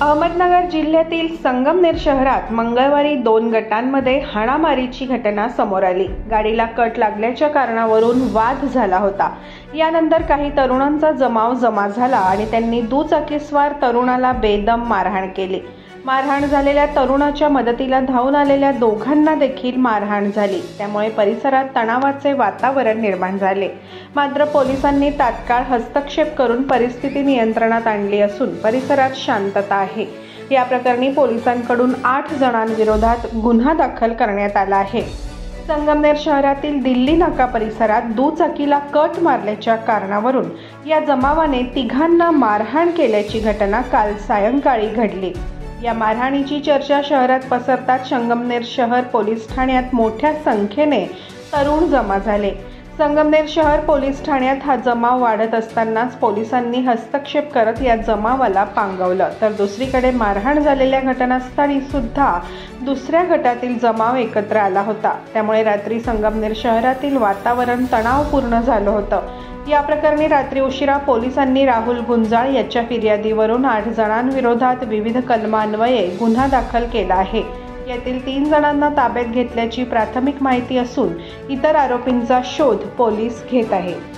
अहमदनगर जिल्ह्यातील संगमनेर शहरात मंगळवारी 2 गटांमध्ये हाणामारीची घटना समोर आली। गाडीला कट लागल्याच्या कारणावरून वाद झाला होता। यानंतर काही तरुणांचा जमाव जमा झाला आणि त्यांनी दुचाकीस्वार तरुणाला बेदम मारहाण केली। मारहाण झालेल्या तरुणाच्या मदतीला धावून आलेल्या दोघांना देखील मारहाण झाली। त्यामुळे परिसरात तणावाचे वातावरण निर्माण झाले। मात्र पोलिसांनी तात्काळ हस्तक्षेप करून परिस्थिती नियंत्रणात आणली असून परिसरात शांतता आहे। या प्रकरणी पोलिसांकडून 8 जणांविरोधात गुन्हा दाखल करण्यात आला आहे। संगमनेर शहरातील दिल्ली नाका परिसरात दुचाकीला कट मारल्याच्या कारणावरून या जमावाने तिघांना मारहाण केल्याची घटना काल सायंकाळी घडली। या मारहाणीची चर्चा शहरात पसरताच संगमनेर शहर पोलीस ठाण्यात मोठ्या संख्येने तरुण जमा झाले। संगमनेर शहर पोलीस ठाण्यात हा जमाव वाढत असतानाच पोलिसांनी हस्तक्षेप करत या जमावाला पांगवलं, तर दुसरीकडे मारहाण झालेल्या घटनास्थळी सुद्धा दुसऱ्या गटातील जमाव एकत्र आला होता। त्यामुळे रात्री संगमनेर शहरातील वातावरण तणावपूर्ण झालं होतं। या प्रकरणी रात्री उशिरा पोलिसांनी राहुल गुंजाळ याच्या फिर्यादीवरून 8 जणांविरोधात विविध कलमान्वये गुन्हा दाखल केला आहे। यातील 3 जणांना ताब्यात घेतल्याची प्राथमिक माहिती असून इतर आरोपींचा शोध पोलीस घेत आहेत।